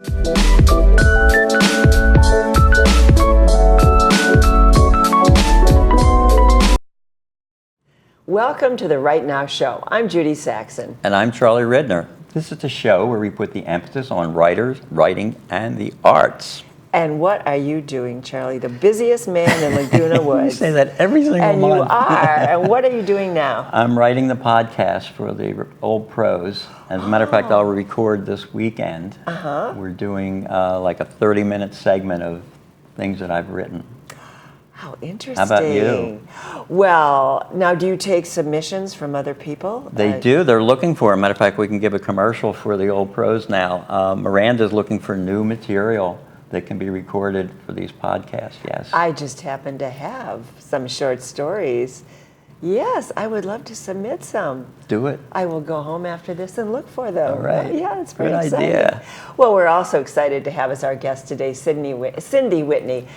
Welcome to the Right Now Show. I'm Judy Saxon. And I'm Charlie Redner. This is the show where we put the emphasis on writers, writing, and the arts. And what are you doing, Charlie? The busiest man in Laguna Woods. You say that every single month. And you are. And what are you doing now? I'm writing the podcast for the Old Pros. As a matter of fact, I'll record this weekend. We're doing like a 30-minute segment of things that I've written. How interesting. How about you? Well, now do you take submissions from other people? They do. They're looking for them. Matter of fact, we can give a commercial for the Old Pros now. Miranda's looking for new material that can be recorded for these podcasts, yes. I just happen to have some short stories. Yes, I would love to submit some. Do it. I will go home after this and look for them. All right. Yeah, it's pretty Good exciting. idea. Well, we're also excited to have as our guest today Cindy Whitney,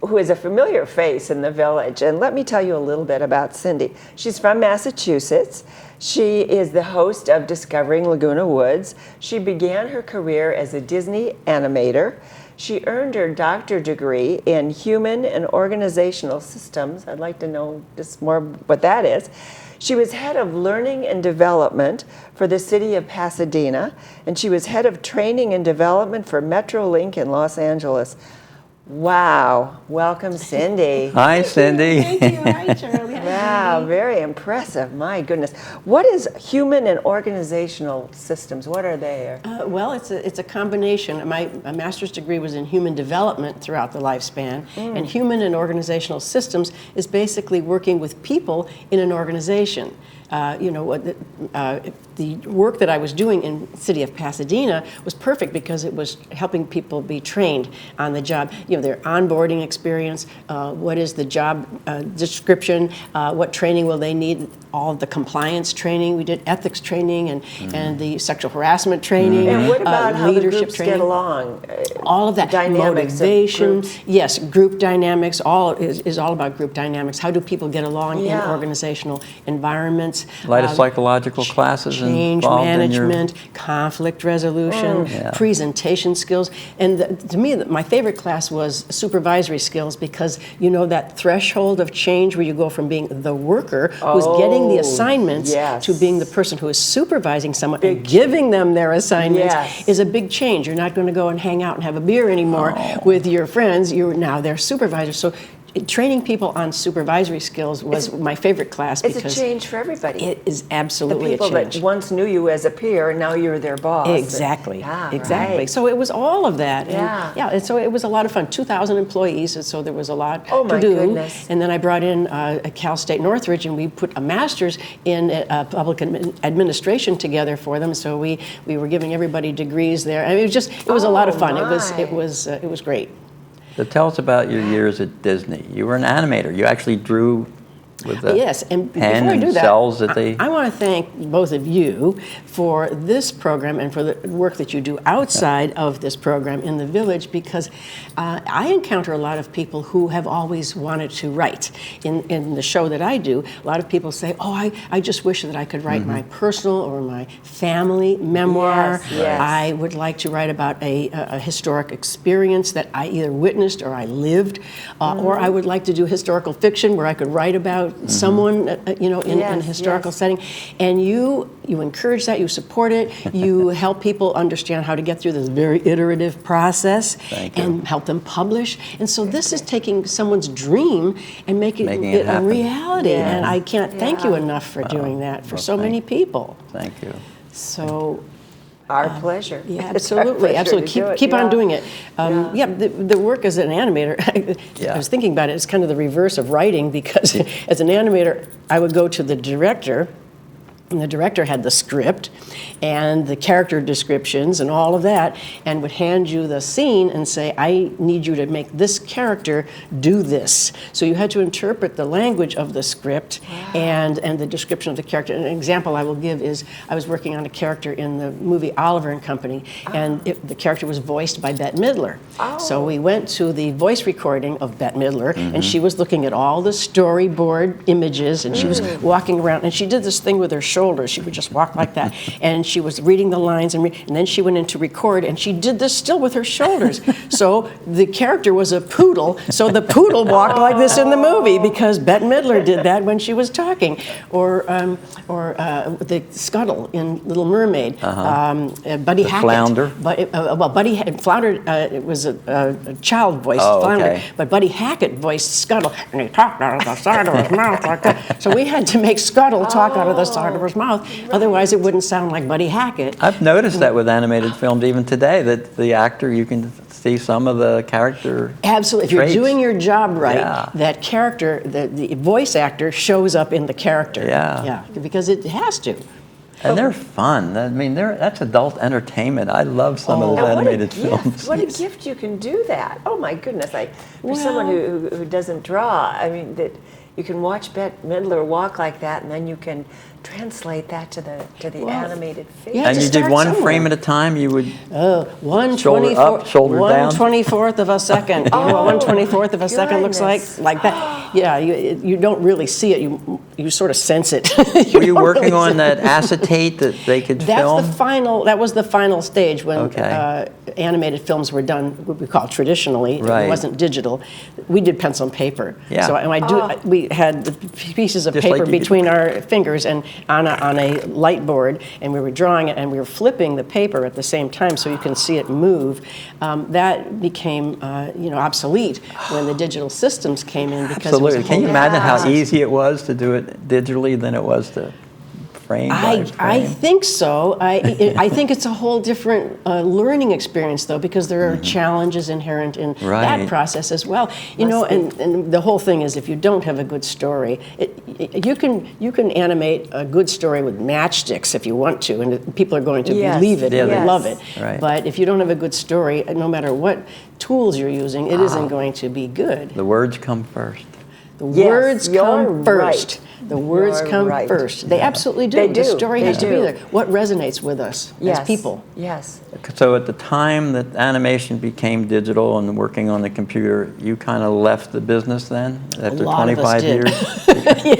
who is a familiar face in the village. And let me tell you a little bit about Cindy. She's from Massachusetts. She is the host of Discovering Laguna Woods. She began her career as a Disney animator. She earned her doctorate degree in human and organizational systems. I'd like to know just more what that is. She was head of learning and development for the city of Pasadena, and she was head of training and development for MetroLink in Los Angeles. Wow. Welcome, Cindy. Hi, Cindy. Thank you. Hi, Charlie. Wow, very impressive. My goodness. What is human and organizational systems? What are they? Well, it's a combination. My master's degree was in human development throughout the lifespan, and human and organizational systems is basically working with people in an organization. The work that I was doing in the city of Pasadena was perfect because it was helping people be trained on the job. Their onboarding experience, what is the job description, what training will they need, all of the compliance training. We did ethics training and the sexual harassment training. And what about how the leadership groups training. Get along? All of that. Dynamics Motivation. Yes, group dynamics. All is all about group dynamics. How do people get along in organizational environments? A lot of psychological classes change involved management, conflict resolution, presentation skills. And to me, my favorite class was supervisory skills because that threshold of change where you go from being the worker who's getting the assignments to being the person who is supervising someone and giving them their assignments is a big change. You're not going to go and hang out and have a beer anymore with your friends. You're now their supervisor. So training people on supervisory skills was my favorite class because it's a change for everybody. It is absolutely a change. The people that once knew you as a peer, now you're their boss. Exactly. Exactly. Right. So it was all of that. And so it was a lot of fun. 2,000 employees, and so there was a lot to do. Goodness. And then I brought in Cal State Northridge, and we put a master's in public administration together for them. So we were giving everybody degrees there. I mean, it was a lot of fun. It was great. So tell us about your years at Disney. You were an animator. You actually drew with the and pen before I do and that, cells that they... I want to thank both of you for this program and for the work that you do outside of this program in the village, because I encounter a lot of people who have always wanted to write. In the show that I do, a lot of people say, I just wish that I could write my personal or my family memoir. Yes. I would like to write about a historic experience that I either witnessed or I lived, or I would like to do historical fiction where I could write about someone, in a historical setting. And you encourage that, you support it, you help people understand how to get through this very iterative process and help them publish. And so this is taking someone's dream and making it a reality. Yeah. And I can't thank you enough for doing that for so many people. Thank you. So. Our pleasure. Yeah, absolutely, absolutely. Keep on doing it. The work as an animator, I was thinking about it, it's kind of the reverse of writing, because as an animator, I would go to the director, and the director had the script and the character descriptions and all of that, and would hand you the scene and say, I need you to make this character do this. So you had to interpret the language of the script and the description of the character. And an example I will give is I was working on a character in the movie Oliver and Company, and the character was voiced by Bette Midler. So we went to the voice recording of Bette Midler, and she was looking at all the storyboard images, and she was walking around, and she did this thing with her shoulders shoulders. She would just walk like that. And she was reading the lines, and then she went in to record, and she did this still with her shoulders. So the character was a poodle, so the poodle walked like this in the movie because Bette Midler did that when she was talking. Or the Scuttle in Little Mermaid. Buddy Hackett. Flounder? Flounder it was a child voiced Flounder, okay. but Buddy Hackett voiced Scuttle, and he talked out of the side of his mouth like that. So we had to make Scuttle talk out of the side of his mouth, otherwise it wouldn't sound like Buddy Hackett. I've noticed that with animated films even today, that the actor, you can see some of the character Absolutely. If traits. you're doing your job right, Yeah. that character, the voice actor shows up in the character. Yeah. Because it has to. And they're fun. I mean, that's adult entertainment. I love some of those animated films. What a gift you can do that. Oh my goodness. For someone who doesn't draw, I mean, that you can watch Bette Midler walk like that, and then you can translate that to the animated face. Yeah, And to you did start one somewhere. frame at a time. You would shoulder 1/24 up, shoulder down. 1/24th of a second. You know what 1/24th of a second looks goodness. like that. Yeah, you don't really see it. You sort of sense it. Were you don't working really on see that acetate that they could film? That was the final stage when Okay. animated films were done, what we call traditionally. Right. It wasn't digital. We did pencil and paper. Yeah. So we had the pieces of Just paper like you did. between our fingers and on a light board, and we were drawing it, and we were flipping the paper at the same time so you can see it move. That became obsolete when the digital systems came in because it was a Absolutely. Can whole you imagine how Yeah. easy it was to do it digitally than it was to frame by frame? I think so. I think it's a whole different learning experience, though, because there are challenges inherent in that Right. process as well. And the whole thing is, if you don't have a good story, you can animate a good story with matchsticks if you want to, and people are going to Yes. believe it and Yes. love it. Right. But if you don't have a good story, no matter what tools you're using, it isn't going to be good. The words come first. The Yes, words you're come first. right. The words You're come right. first. They absolutely do. They The do. story They has to be do. there. What resonates with us as people? Yes. So at the time that animation became digital and working on the computer, you kind of left the business then after A lot of us 25 did. years?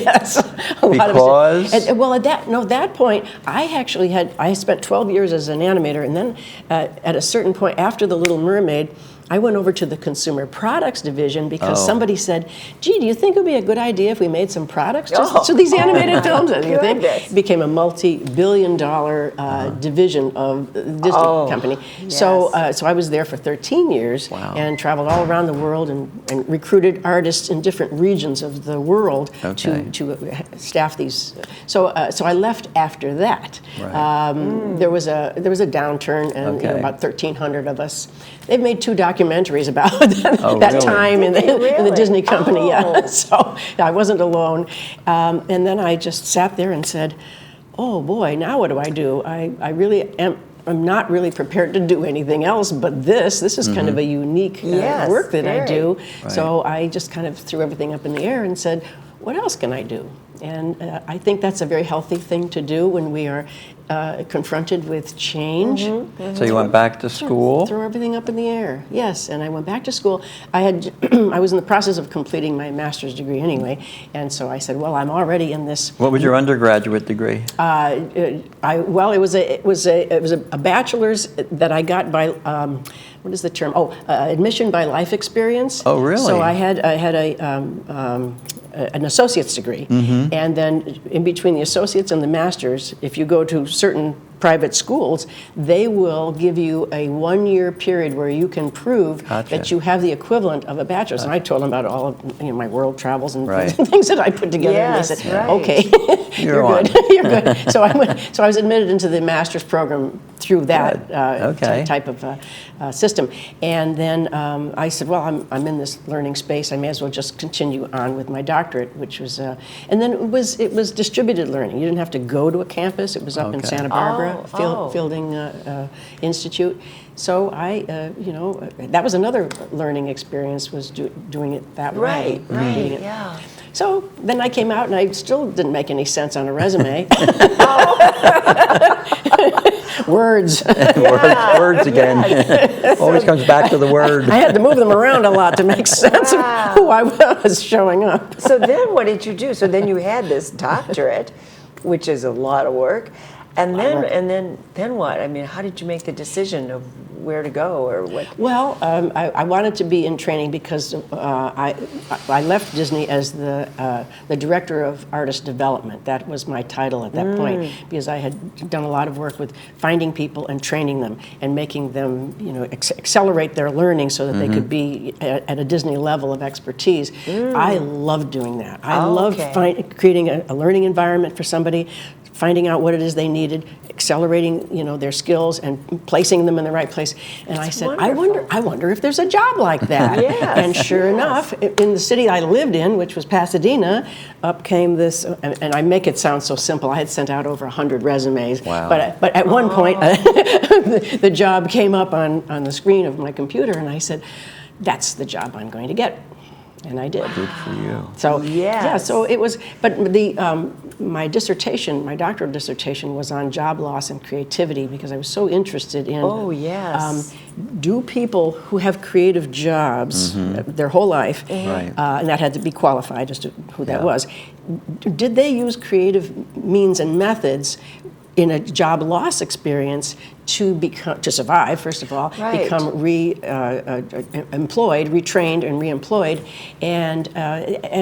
Yes. A lot of us Because? did. Well, at that point, I spent 12 years as an animator, and then at a certain point after The Little Mermaid, I went over to the consumer products division because somebody said, gee, do you think it would be a good idea if we made some products to these animated films? And you think Goodness. it became a multi-billion-dollar division of the Disney company. yes. So I was there for 13 years Wow. and traveled all around the world and recruited artists in different regions of the world Okay. to staff these. So I left after that. Right. There was a downturn, and Okay. about 1,300 of us. They've made 2 documentaries about that really? time in the Really? Disney company. Oh. Yeah. So I wasn't alone. And then I just sat there and said, "Oh boy, now what do I do? I really am." I'm not really prepared to do anything else but this. This is kind of a unique Yes, work that I very. do. Right. So I just kind of threw everything up in the air and said, what else can I do? And I think that's a very healthy thing to do when we are confronted with change. So you went back to school? Throw everything up in the air. Yes, and I went back to school. I was in the process of completing my master's degree anyway, and so I said, well, I'm already in this. What was your undergraduate degree? It was a bachelor's that I got by what is the term? Admission by life experience. Oh, really? So I had an associate's degree, and then in between the associates and the master's, if you go to certain private schools, they will give you a 1-year period where you can prove Gotcha. that you have the equivalent of a bachelor's. And I told them about all of my world travels and Right. things that I put together. Yes, and they said, right. okay, You're on. good. You're good. So I was admitted into the master's program through that Good. Okay. type of system. And then I said, well, I'm in this learning space. I may as well just continue on with my doctorate, which was, and then it was distributed learning. You didn't have to go to a campus. It was up in Okay. Santa Barbara, Oh. Fielding Institute. So that was another learning experience, was doing it that way. Right, doing it. yeah. So then I came out, and I still didn't make any sense on a resume. Words. Words again. Always comes back to the word. I had to move them around a lot to make sense of who I was showing up. So then what did you do? So then you had this doctorate. which is a lot of work. And then, work. then what? I mean, how did you make the decision of where to go or what? Well, I wanted to be in training because I left Disney as the director of artist development. That was my title at that point, because I had done a lot of work with finding people and training them and making them, accelerate their learning so that they could be at a Disney level of expertise. I loved doing that. I loved creating a learning environment for somebody, finding out what it is they needed, accelerating, their skills and placing them in the right place. And I said, I wonder if there's a job like that. Yes, and sure enough, in the city I lived in, which was Pasadena, up came this, and I make it sound so simple. I had sent out over 100 resumes. Wow. But at one point, the job came up on the screen of my computer, and I said, that's the job I'm going to get. And I did. Good for you. So Yes. yeah, so it was. But my dissertation, my doctoral dissertation, was on job loss and creativity because I was so interested in. Oh, yes. Do people who have creative jobs their whole life, Right. And that had to be qualified as to who that Yeah. was, did they use creative means and methods in a job loss experience to survive, first of all, Right. become employed, retrained, and reemployed, and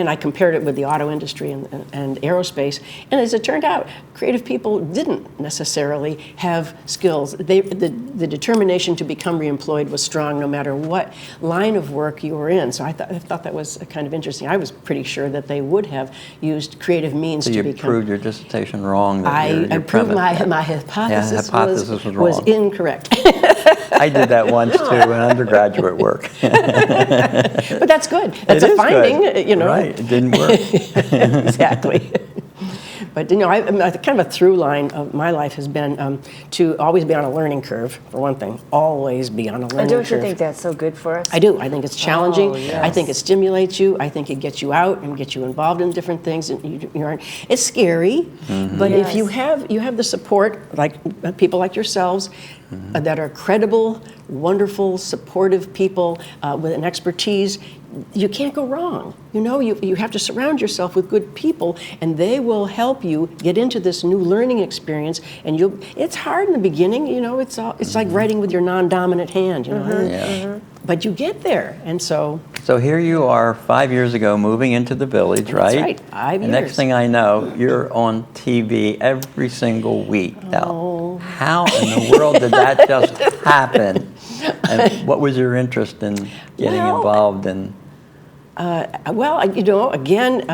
I compared it with the auto industry and aerospace, and as it turned out, creative people didn't necessarily have skills. The determination to become reemployed was strong, no matter what line of work you were in. So I thought that was kind of interesting. I was pretty sure that they would have used creative means So to you become. proved your dissertation wrong. That I your proved premise- my hypothesis, hypothesis was was wrong. incorrect. I did that once too in undergraduate work. But that's good. That's It a is finding, good. Right, it didn't work. Exactly. But kind of a through line of my life has been to always be on a learning curve, for one thing. Always be on a learning And curve. don't you think that's so good for us? I do. I think it's challenging. Oh, yes. I think it stimulates you. I think it gets you out and gets you involved in different things. And it's scary, but if you have the support, like people like yourselves, that are credible, wonderful, supportive people with an expertise, you can't go wrong. You have to surround yourself with good people, and they will help you get into this new learning experience. And it's hard in the beginning. It's like writing with your non-dominant hand. But you get there, and so. So here you are 5 years ago moving into the village, right? That's right, 5 And years. next thing I know, you're on TV every single week. Now, how in the world did that just happen? And what was your interest in getting involved in? Again,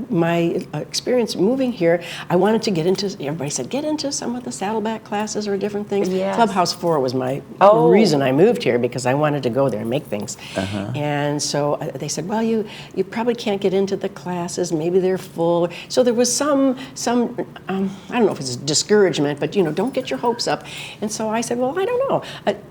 my experience moving here, I wanted to get into, everybody said, get into some of the Saddleback classes or different things. Yes. Clubhouse 4 was my reason I moved here, because I wanted to go there and make things. And so they said, well, you probably can't get into the classes, maybe they're full. So there was some I don't know if it's discouragement, but don't get your hopes up. And so I said, well, I don't know.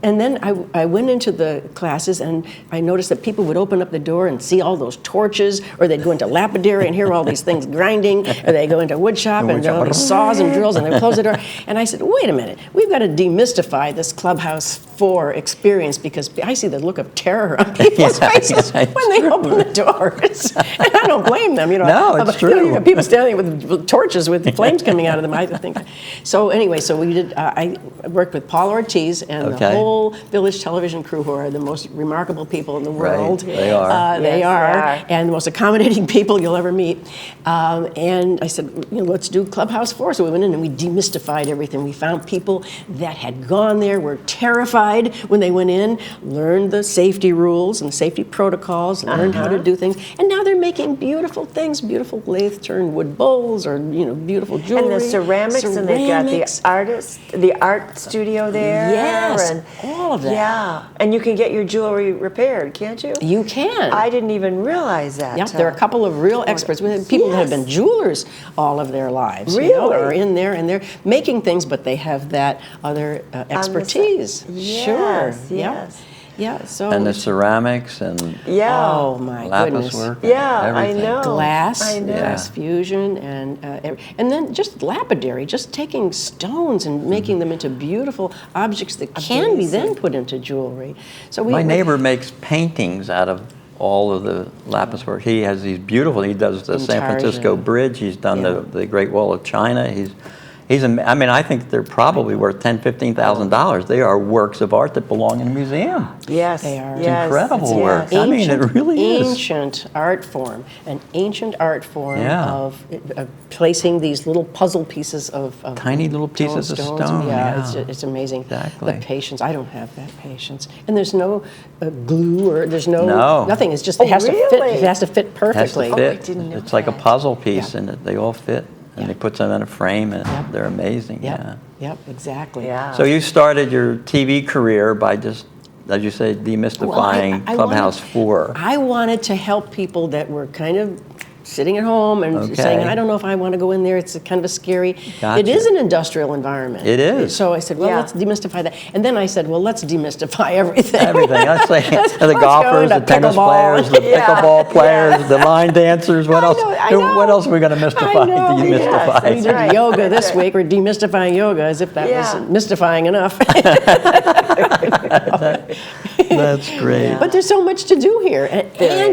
And then I went into the classes, and I noticed that people would open up the door and see all those torches, or they'd go into lapidary and hear all these things grinding, or they go into wood shop and there are all these saws and drills, and they close the door. And I said, wait a minute, we've got to demystify this Clubhouse 4 experience, because I see the look of terror on people's faces when they open the doors. And I don't blame them. No, it's true. You got people standing with torches with flames coming out of them. I think. So anyway, so we did. I worked with Paul Ortiz and the whole Village television crew, who are the most remarkable people in the world. Right, they are. They are, and the most accommodating people you'll ever meet. And I said, let's do Clubhouse 4. So we went in and we demystified everything. We found people that had gone there, were terrified when they went in, learned the safety rules and safety protocols, learned how to do things, and now they're making beautiful things, beautiful lathe-turned wood bowls, or beautiful jewelry. And the ceramics, and they've got the art studio there. Yes, and all of that. Yeah, and you can get your jewelry repaired, can't you? You can. I didn't even realize that. Yep, there are a couple of real experts. We have people that have been jewelers all of their lives. Really? Are in there, and they're making things, but they have that other expertise. Yes, Sure. yes. Yeah. So. And the ceramics and Oh my lapis goodness. work. Yeah, everything. I know. Glass, I know. glass fusion, and then just lapidary, just taking stones and making them into beautiful objects that can be then put into jewelry. So My neighbor makes paintings out of all of the lapis work. He has these beautiful. He does the San Francisco Bridge. He's done the Great Wall of China. I mean, I think they're probably worth $10,000-$15,000. They are works of art that belong in a museum. Yes, they are. Yes. Incredible work. Ancient, I mean, it really is. Ancient art form, an ancient art form Yeah. of placing these little puzzle pieces of Tiny little pieces of stones. stone, yeah. It's amazing. Exactly. The patience. I don't have that patience. And there's no glue or there's no nothing. It's just Oh, it has to fit. really? It has to fit perfectly. It has to fit. I didn't know It's like a that. puzzle piece, Yeah. and they all fit. And they put them in a frame, and they're amazing. Yep. Yeah. Yep. Exactly. Yeah. So you started your TV career by just, as you say, demystifying I Clubhouse 4. I wanted to help people that were kind of sitting at home and saying, I don't know if I want to go in there. It's kind of a scary. Gotcha. It is an industrial environment. It is. So I said, well, let's demystify that. And then I said, well, let's demystify everything. Everything. Let's say the Let's golfers, go the tennis into pickleball. players, the pickleball players, the line dancers. What else? I know. What else are we going to mystify? I know. Demystify. We did right. yoga this That's right. week. We're demystifying yoga as if that was mystifying enough. That's great. But there's so much to do here, and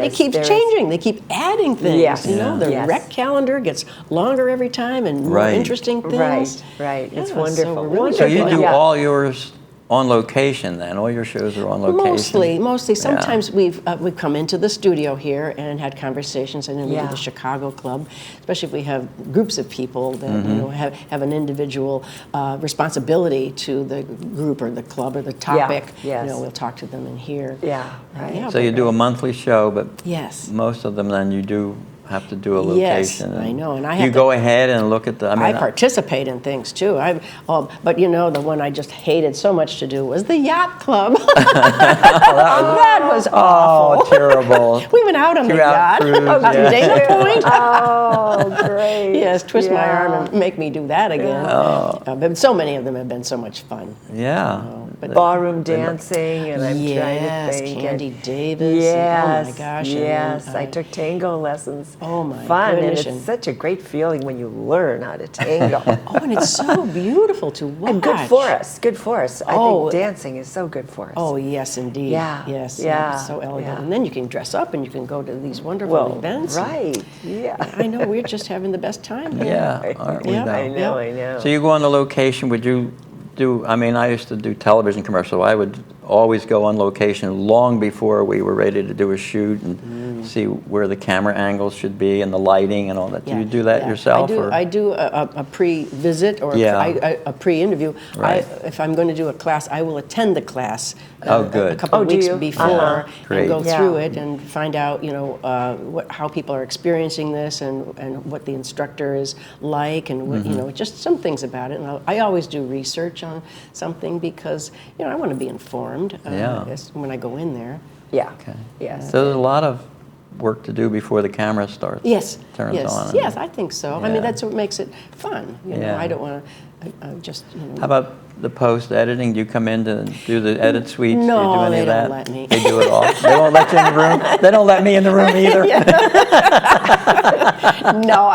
it keeps there is. changing. They keep adding things. Yes. You know, the Yes. rec calendar gets longer every time and more interesting things. Right. It's Yeah, wonderful. so we're really So you Wonderful. do Yeah. all yours on location then? All your shows are on location? Mostly. Sometimes we've come into the studio here and had conversations. I know we do Yeah. the Chicago Club, especially if we have groups of people that have an individual responsibility to the group or the club or the topic. Yes. We'll talk to them in here. Yeah. Right. So you do a monthly show, but Yes. most of them then you do have to do a Yes, location. I know, and I you have to- go ahead and look at the. I participate in things too. But the one I just hated so much to do was the yacht club. that was awful. Oh, terrible. We went out on the Throughout yacht cruise, out yeah. to Dana Point. Oh, great. Yes, twist my Yeah. arm and make me do that again. But so many of them have been so much fun. Yeah. But Ballroom dancing, and I'm trying to think. Candy and- Davis. Yes. And, oh my gosh. Yes. and, I took tango lessons. Oh my Fun, goodness, and and- it's such a great feeling when you learn how to tango. Oh, and it's so beautiful to watch. And good for us. Good for us. I Oh. think dancing is so good for us. Oh, yes, indeed. Yeah, Yes. yeah, So elegant. yeah. And then you can dress up and you can go to these wonderful well, events. right. Yeah. I know, we're just having the best time here. Yeah, aren't we Yeah. though? I know. I know. So you go on the location, would you do, I used to do television commercials. I would always go on location long before we were ready to do a shoot and see where the camera angles should be and the lighting and all that. Do you do that yourself? I do a pre-visit or a pre-interview. Right. If I'm going to do a class, I will attend the class good. a couple of do weeks you? before Great. and go Yeah. through it and find out, how people are experiencing this and what the instructor is like and what, just some things about it. And I always do research on something because, I want to be informed when I go in there. Yeah. Okay. Yes. So there's a lot of work to do before the camera starts. Yes. Turns yes. on. Yes, I think so. I Yeah. mean, that's what makes it fun. Yeah. I don't want to just. How about the post editing? Do you come in to do the edit suites? do you do No, any they of don't that? let me. They do it all. They won't let you in the room. They don't let me in the room either. No,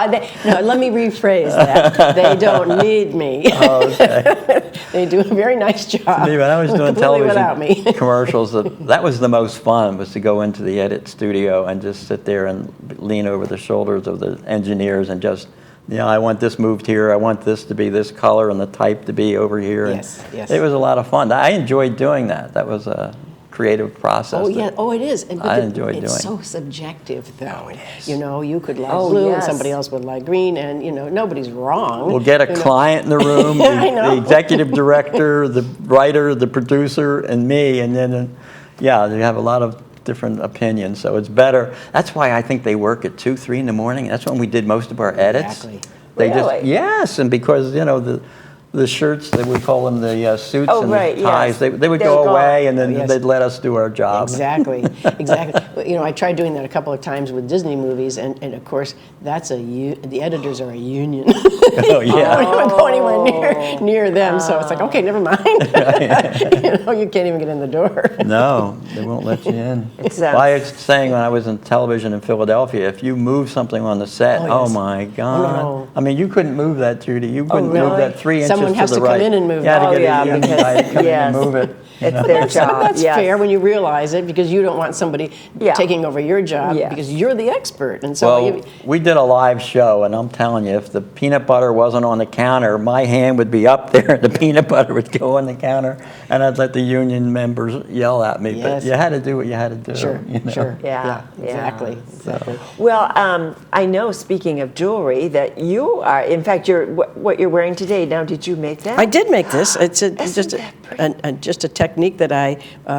let me rephrase that. They don't need me. Oh, okay. They do a very nice job. Me, when I was doing completely television without me. commercials, that was the most fun, was to go into the edit studio and just sit there and lean over the shoulders of the engineers and just, I want this moved here, I want this to be this color and the type to be over here. Yes, yes. It was a lot of fun. I enjoyed doing that. That was a creative process. Oh yeah, it is. And I enjoyed it's doing. so subjective, though. it is. You could like Oh, blue and yes. somebody else would like green, and nobody's wrong. We'll get a client in the room, I know. the executive director, the writer, the producer, and me, and then, they have a lot of different opinions, so it's better. That's why I think they work at 2, 3 in the morning. That's when we did most of our edits. Exactly. They Really? yes, and because, the shirts, they would call them the suits Oh, and right, the ties, yes. they would They're go gone. away, and then Yes. they'd let us do our job. Exactly. But, I tried doing that a couple of times with Disney movies, and of course, the editors are a union. Oh, yeah. I don't go anywhere near them, so it's like, okay, never mind. You can't even get in the door. No, they won't let you in. It's, Well, I was saying when I was in television in Philadelphia, if you move something on the set, Oh, yes. my God. no. I mean, you couldn't move that, Judy. You couldn't really? move that 3 inches Someone to has the to right. come in and move You had it. to Oh, get yeah, a union because- guy to come in and yes. move it. It's their job. That's yes. fair when you realize it, because you don't want somebody Yeah. taking over your job, Yes. because you're the expert. And so Well, we did a live show, and I'm telling you, if the peanut butter wasn't on the counter, my hand would be up there, and the peanut butter would go on the counter, and I'd let the union members yell at me. Yes. But you had to do what you had to do. Sure, you know? sure. Yeah, exactly. yeah. Exactly. Well, I know, speaking of jewelry, that you are, in fact, what you're wearing today, now did you make that? I did make this. It's Isn't just a technique that I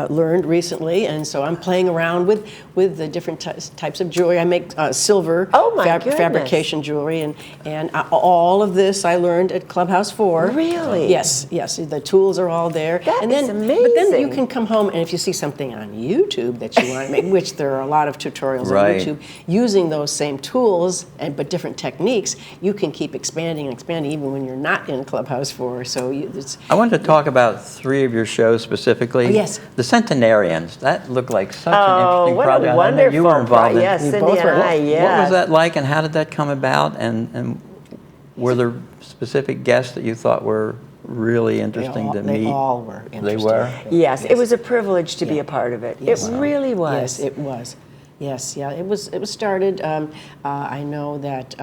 learned recently, and so I'm playing around with the different types of jewelry. I make silver Oh, my goodness. fabrication jewelry, and all of this I learned at Clubhouse 4. Really? Yes. The tools are all there. That and then, is But then you amazing. can come home, and if you see something on YouTube that you want to make, which there are a lot of tutorials Right. on YouTube, using those same tools but different techniques, you can keep expanding and expanding even when you're not in Clubhouse 4. So it's I wanted to talk about 3 of your shows specifically. Oh, yes. The centenarians. That looked like such an Oh, interesting what project. a I know wonderful you were involved in. Yes, We Cindy both and were. I, yes. What was that like, and how did that come about? And were there specific guests that you thought were really interesting to meet? They all were interesting. They were? Yes, it was a privilege to be a part of it. Yes. It really was. Yes, it was. Yes, yeah, it was started. I know that.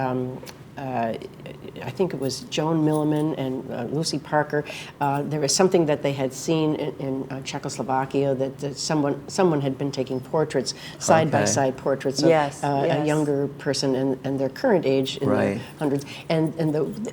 I think it was Joan Milliman and Lucy Parker. There was something that they had seen in Czechoslovakia that someone had been taking portraits, side by side portraits of Yes, a yes. younger person and their current age in Right. the hundreds, and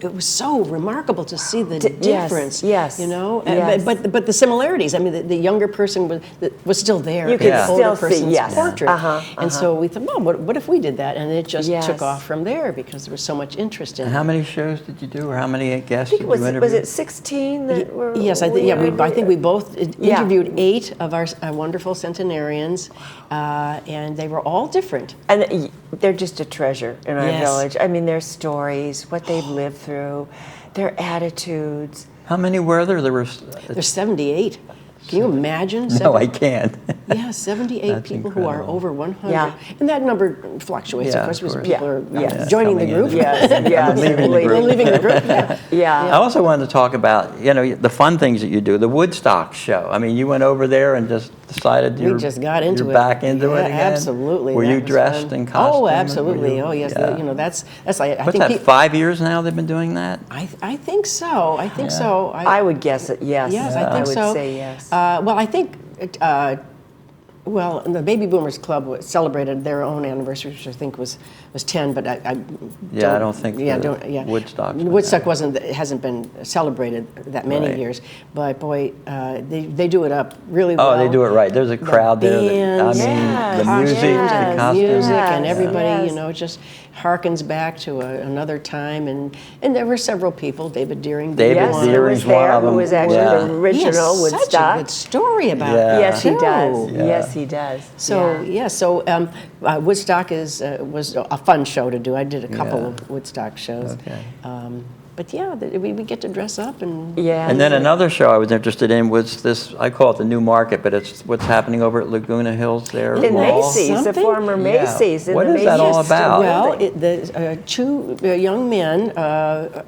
it was so remarkable to see the yes, difference. yes, you know, yes. but the similarities. I mean, the younger person was still there. You in could the still older see, person's yes. portrait. Uh-huh, And so we thought, well, what if we did that? And it just Yes. took off from there because there was so much interest in And it. how many shows did you do, or how many guests I think did it was, you interview? was it 16 that were? Yes, I think we both Yeah. interviewed 8 of our wonderful centenarians, and they were all different. And they're just a treasure in our Yes. village. I mean, their stories, what they've lived through, their attitudes. How many were there? There were. There's 78. Can you imagine? No, I can't. Yeah, 78 That's people who are incredible. over 100. Yeah. And that number fluctuates, Yeah, of course, of because course. people Yeah, are yes. joining the Coming in. group. Yes, yes. Leaving the group. Leaving the group, yeah. Yeah. I also wanted to talk about, the fun things that you do. The Woodstock show. I mean, you went over there and just decided We just got into you're it. back into Yeah, it again. Absolutely. Were That you was dressed fun. in costume? Oh, absolutely. Oh, yes. Yeah. That's like, I What's think that? 5 years now they've been doing that. I think so. I think Yeah. so. I would guess it, yes. Yes, I think would so. say yes. Well, I think. Well, the Baby Boomers Club celebrated their own anniversary, which I think was 10. But I don't think Woodstock's been Woodstock there. hasn't been celebrated that many Right. years. But boy, they do it up really well. Oh, they do it right. There's a crowd there. bands, The Yes, music, yes, the costumes. music, and Yes, everybody, yes. just harkens back to another time. And there were several people. David Deering. David Yes, one. who Deering's was there, one of who them. was actually Yeah. the original Yes, Woodstock. such a good story about Yeah. it. Yes, he does. too. Yeah. Yes, he does. So Woodstock was a fun show to do. I did a couple Yeah. of Woodstock shows. Okay. But yeah, we get to dress up and Yeah. And then another show I was interested in was this, I call it the New Market, but it's what's happening over at Laguna Hills there. in Mall. Macy's, the Something? former Yeah. Macy's. In What the is that all Macy's about? Well, building. the 2 young men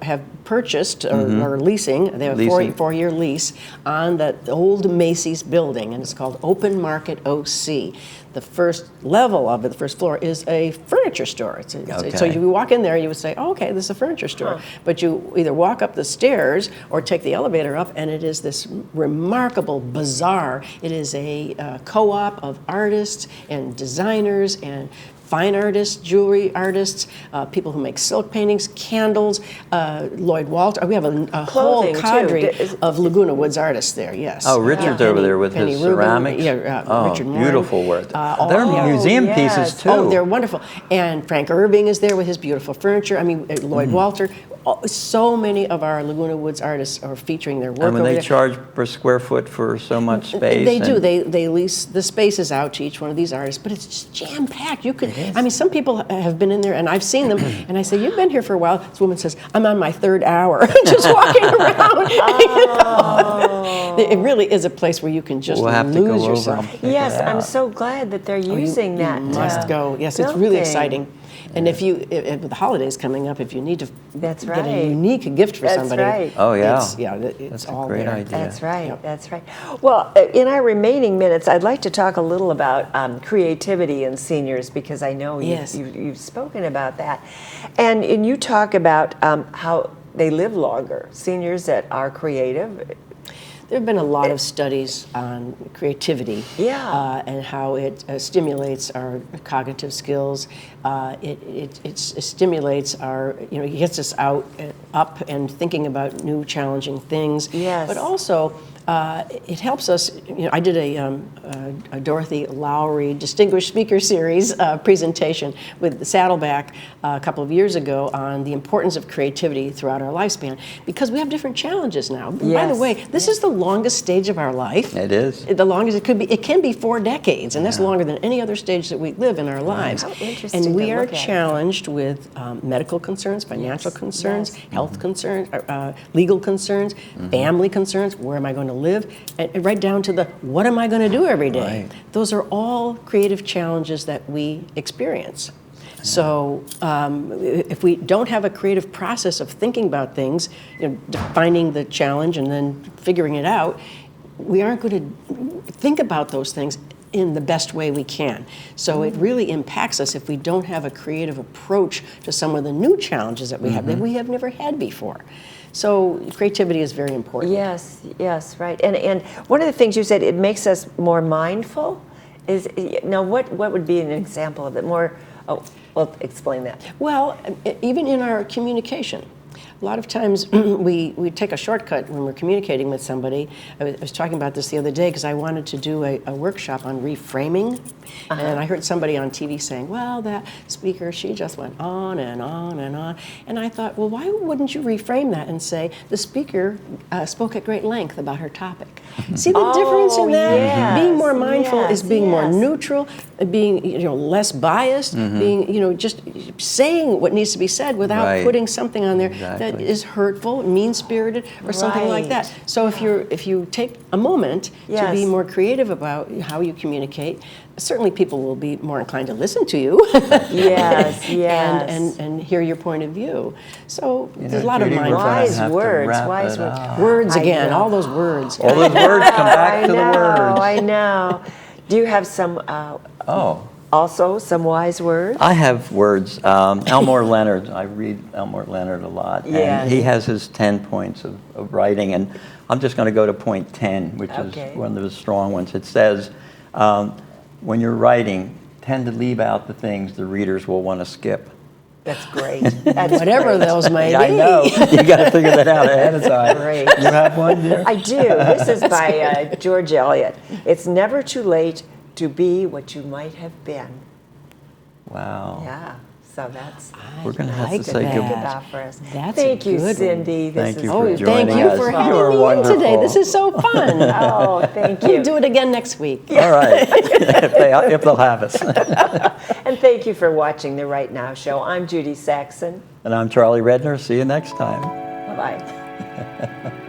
have purchased or leasing. They have a Leasing. 4-year lease on the old Macy's building, and it's called Open Market OC. The first level of it, the first floor, is a furniture store. So Okay. you walk in there, you would say, "Oh, okay, this is a furniture store." But you either walk up the stairs or take the elevator up, and it is this remarkable bazaar. It is a co-op of artists and designers and fine artists, jewelry artists, people who make silk paintings, candles, Lloyd Walter. We have a whole Clothing, too. cadre of Laguna Woods artists there, yes. Oh, Richard's Yeah. over there with Penny his Rubin, ceramics. Yeah, Richard Moore. Beautiful work. They're oh, museum yes. pieces too. Oh, they're wonderful. And Frank Irving is there with his beautiful furniture. I mean, Lloyd Walter. So many of our Laguna Woods artists are featuring their work And when over they there. charge per square foot for so much space. They do. and- They lease the spaces out to each one of these artists, but it's just jam packed. You could. I mean, some people have been in there, and I've seen them. And I say, "You've been here for a while." This woman says, "I'm on my 3rd hour, just walking around." It really is a place where you can just We'll have to lose go yourself. over and check Yes, it I'm out. so glad that they're using that. You must go. Yes, it's really building. exciting. And if you, with the holidays coming up, if you need to That's get right. a unique gift for That's somebody, right. Oh, yeah. it's That's a all great there. idea. That's right. Yep. That's right. Well, in our remaining minutes, I'd like to talk a little about creativity in seniors, because I know Yes. you've spoken about that, and you talk about how they live longer. Seniors that are creative. There have been a lot of studies on creativity, Yeah. and how it stimulates our cognitive skills. It stimulates our, it gets us up and thinking about new challenging things. Yes. But also, it helps us. I did a Dorothy Lowry Distinguished Speaker Series presentation with Saddleback a couple of years ago on the importance of creativity throughout our lifespan, because we have different challenges now. By the Yes. way, this is the longest stage of our life. It is. The longest it could be. It can be 4 decades, and that's longer than any other stage that we live in our lives. How interesting And we to are look at. challenged with medical concerns, financial Yes, concerns, yes. health concerns, legal concerns, family concerns. Where am I going to live? And right down to the what am I going to do every day? Right. Those are all creative challenges that we experience. So if we don't have a creative process of thinking about things, defining the challenge and then figuring it out, we aren't going to think about those things in the best way we can. So it really impacts us if we don't have a creative approach to some of the new challenges that we have that we have never had before. So creativity is very important. Yes, yes, right. And one of the things you said, it makes us more mindful. Is now what would be an example of it? More. Oh, well, explain that. Well, even in our communication, a lot of times we take a shortcut when we're communicating with somebody. I was talking about this the other day because I wanted to do a workshop on reframing. And I heard somebody on TV saying, well, that speaker, she just went on and on and on. And I thought, well, why wouldn't you reframe that and say, the speaker spoke at great length about her topic? See the difference in that? yes, Being more mindful is being more yes. neutral, being less biased, being just saying what needs to be said without Right. putting something on there that Exactly. is hurtful, mean-spirited, or something like that. Right. So if you take a moment to be Yes. more creative about how you communicate, certainly people will be more inclined to listen to you. Yes, yes. and hear your point of view. So there's a lot of Judy, we're gonna mindfulness. Wise have to words, wrap wise it words. up. Words I again, know. all those words. All those words come back to the I know, words. I know. Do you have some, Oh. also some wise words? I have words. Elmore Leonard, I read Elmore Leonard a lot. Yes. And he has his 10 points of writing. And I'm just going to go to point 10, which Okay. is one of the strong ones. It says, when you're writing, tend to leave out the things the readers will want to skip. That's great. That's Whatever great. those may Yeah, I be. know. You got to figure that out ahead of time. Great. You have one, dear? I do. This is by George Eliot. It's never too late to be what you might have been. Wow. Yeah. So that's We're going to have like to say that. think goodbye. about for us. That's a Thank you, good one. Cindy. This Thank is you Oh, for thank joining you us. for You having are me in today. wonderful. This is so fun. Oh, thank We'll you. do it again next week. All right, if they'll have us. And thank you for watching the Right Now Show. I'm Judy Saxon. And I'm Charlie Redner. See you next time. Bye-bye.